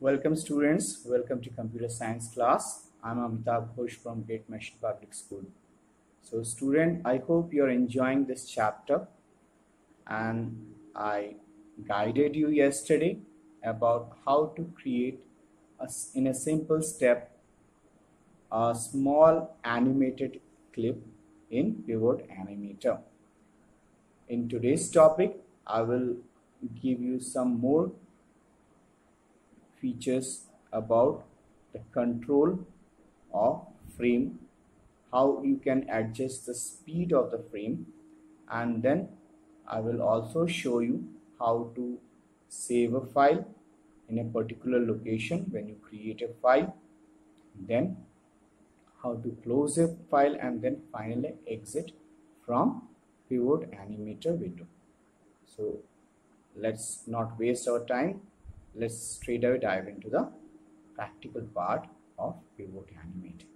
Welcome students, welcome to computer science class. I'm Amitabh Ghosh from Great Mission Public School. So student, I hope you're enjoying this chapter, and I guided you yesterday about how to create in a simple step a small animated clip in Pivot Animator. In today's topic, I will give you some more features about the control of frame, how you can adjust the speed of the frame, and then I will also show you how to save a file in a particular location when you create a file, then how to close a file, and then finally exit from Pivot Animator window. So let's not waste our time. Let's straight away dive into the practical part of Pivot Animator.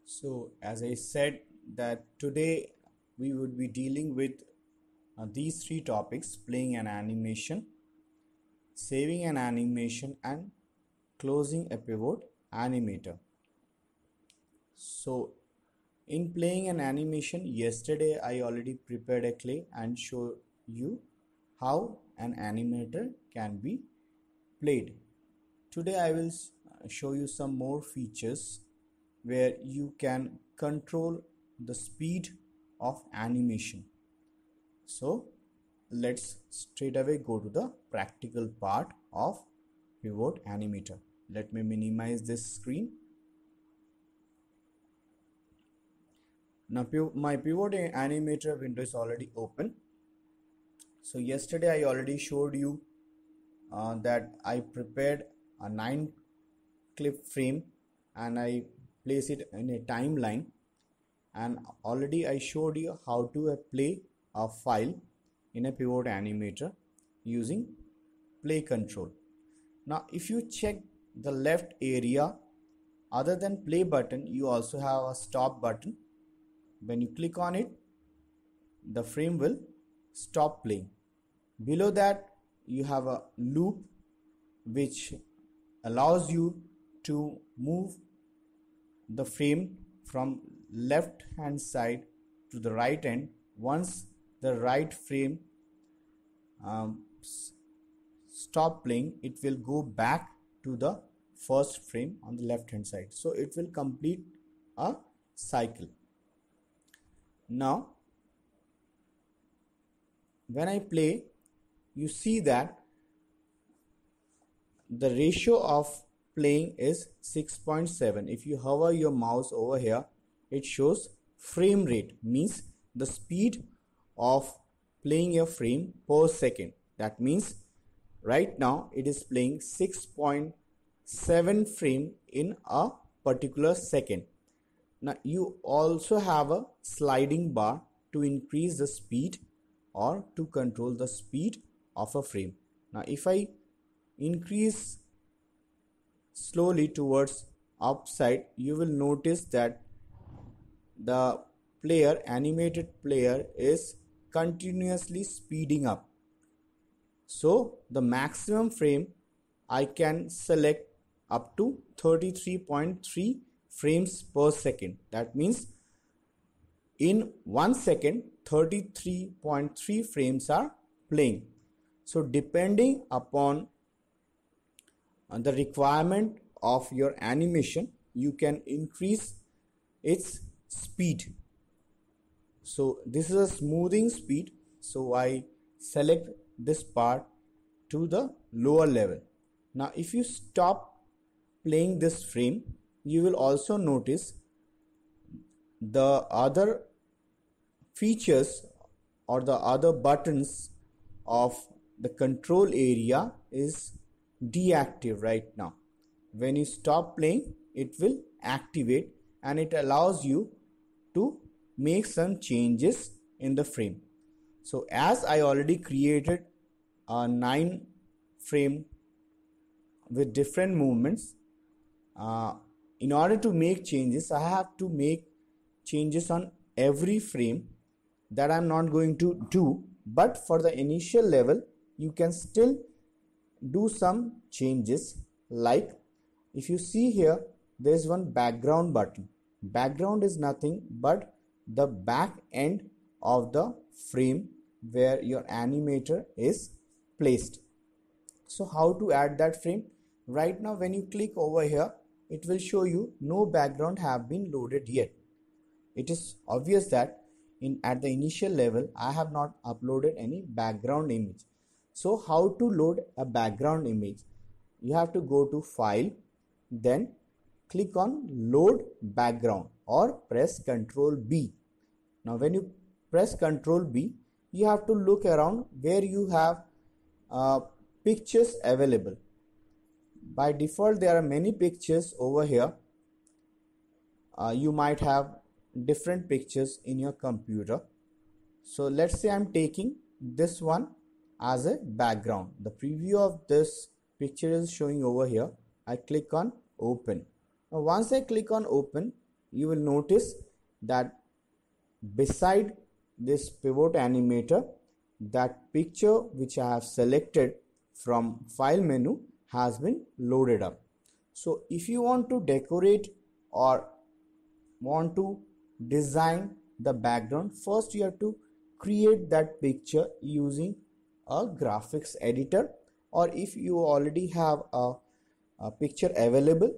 So as I said that today we would be dealing with these three topics: playing an animation, saving an animation, and closing a Pivot Animator. So in playing an animation, yesterday I already prepared a clay and show you how an animator can be played. Today I will show you some more features where you can control the speed of animation. So let's straight away go to the practical part of Pivot Animator. Let me minimize this screen. Now my Pivot Animator window is already open. So yesterday I already showed you that I prepared a 9 clip frame and I place it in a timeline, and already I showed you how to play a file in a Pivot Animator using play control. Now if you check the left area, other than play button, you also have a stop button. When you click on it, the frame will stop playing. Below that you have a loop which allows you to move the frame from left hand side to the right end. Once the right frame stop playing, it will go back to the first frame on the left hand side. So it will complete a cycle. Now when I play, you see that the ratio of playing is 6.7. If you hover your mouse over here, it shows frame rate, means the speed of playing a frame per second. That means right now it is playing 6.7 frame in a particular second. Now you also have a sliding bar to increase the speed or to control the speed of a frame. Now if I increase slowly towards upside, you will notice that the animated player is continuously speeding up. So the maximum frame I can select up to 33.3 frames per second. That means in 1 second 33.3 frames are playing. So depending upon the requirement of your animation, you can increase its speed. So this is a smoothing speed, so I select this part to the lower level. Now if you stop playing this frame, you will also notice the other features or the other buttons of the control area is deactive right now. When you stop playing, it will activate and it allows you to make some changes in the frame. So as I already created a 9 frame with different movements, in order to make changes, I have to make changes on every frame. That I'm not going to do, but for the initial level you can still do some changes Like if you see here, there is one background button. Background is nothing but the back end of the frame where your animator is placed. So how to add that frame? Right now when you click over here, it will show you no background have been loaded yet. It is obvious that at the initial level I have not uploaded any background image. So how to load a background image? You have to go to File, then click on Load Background or press Ctrl B. Now when you press Ctrl B, you have to look around where you have pictures available. By default there are many pictures over here. You might have different pictures in your computer. So let's say I'm taking this one as a background. The preview of this picture is showing over here. I click on Open. Now once I click on Open, you will notice that beside this pivot animator, that picture which I have selected from File menu has been loaded up. So if you want to decorate or want to design the background, first you have to create that picture using a graphics editor, or if you already have a picture available,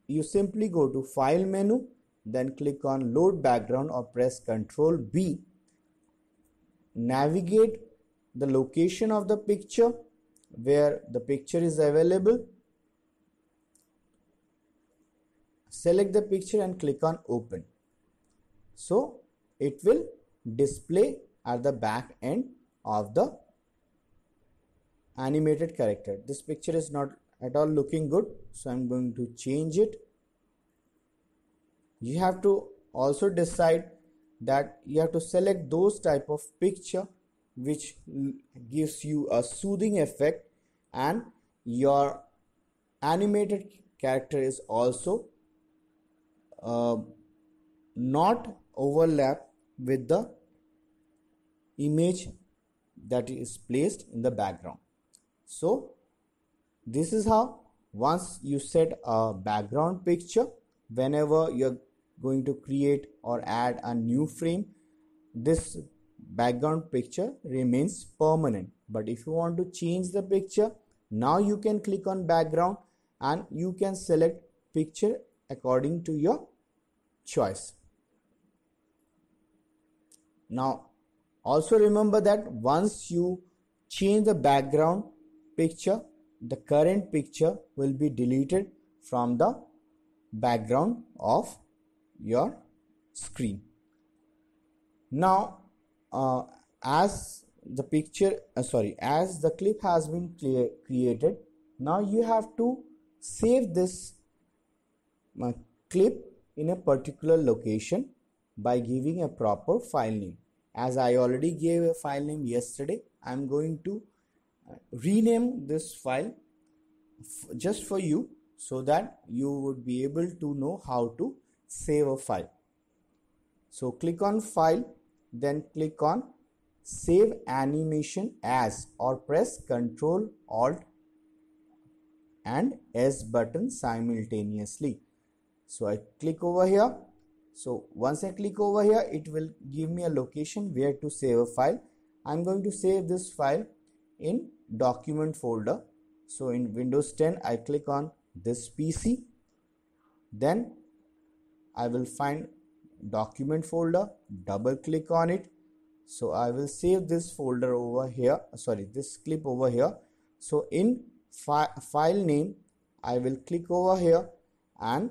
you simply go to File menu, then click on Load Background or press Ctrl B. Navigate the location of the picture where the picture is available. Select the picture and click on Open. So it will display at the back end of the animated character. This picture is not at all looking good, so I'm going to change it. You have to also decide that you have to select those type of picture which gives you a soothing effect and your animated character is also not overlap with the image that is placed in the background. So this is how, once you set a background picture, whenever you're going to create or add a new frame, this background picture remains permanent. But if you want to change the picture, now you can click on background and you can select picture according to your choice. Now also remember that once you change the background picture, the current picture will be deleted from the background of your screen. Now as the clip has been created, now you have to save this clip in a particular location by giving a proper file name. As I already gave a file name yesterday, I am going to rename this file just for you so that you would be able to know how to save a file. So click on File, then click on Save Animation As or press Ctrl Alt and S button simultaneously. So I click over here. So once I click over here, it will give me a location where to save a file. I'm going to save this file in document folder. So in Windows 10, I click on this PC, then I will find document folder, double click on it. So I will save this folder over here, this clip over here. So in file name, I will click over here and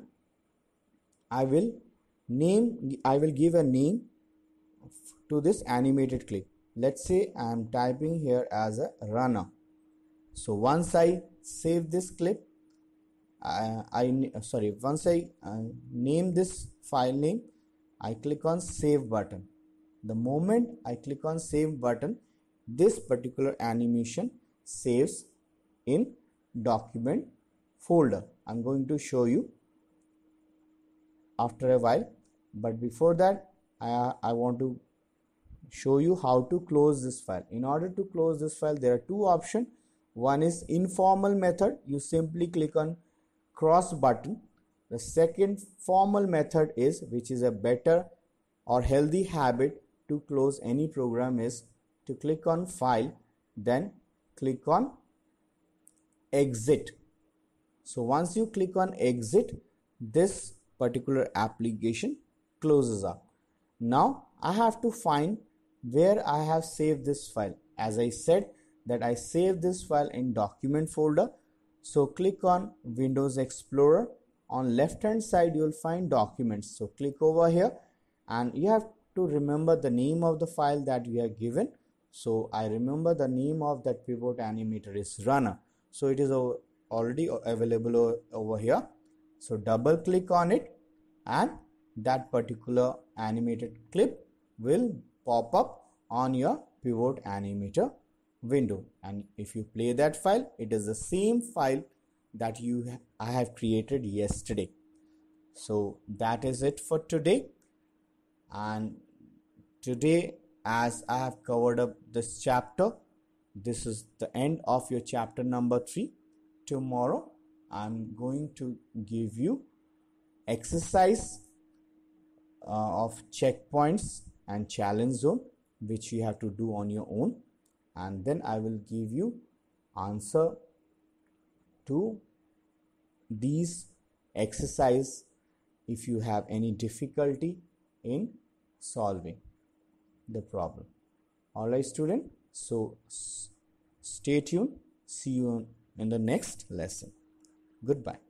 I will give a name to this animated clip. Let's say I am typing here as a runner. So once I save this clip, once I name this file name, I click on Save button. The moment I click on Save button, this particular animation saves in document folder. I'm going to show you after a while, but before that I want to show you how to close this file. In order to close this file, there are two options. One is informal method. You simply click on cross button. The second formal method is, which is a better or healthy habit to close any program, is to click on file, then click on exit. So once you click on exit, this particular application closes up. Now I have to find where I have saved this file. As I said that I saved this file in document folder. So click on Windows Explorer. On left hand side you will find documents. So click over here and you have to remember the name of the file that you have given. So I remember the name of that pivot animator is runner. So it is already available over here. So double click on it and that particular animated clip will pop up on your pivot animator window. And if you play that file, it is the same file that I have created yesterday. So that is it for today. And today, as I have covered up this chapter, this is the end of your chapter number 3. Tomorrow I'm going to give you exercise of checkpoints and challenge zone, which you have to do on your own, and then I will give you answer to these exercise if you have any difficulty in solving the problem. Alright student, so stay tuned. See you in the next lesson. Goodbye.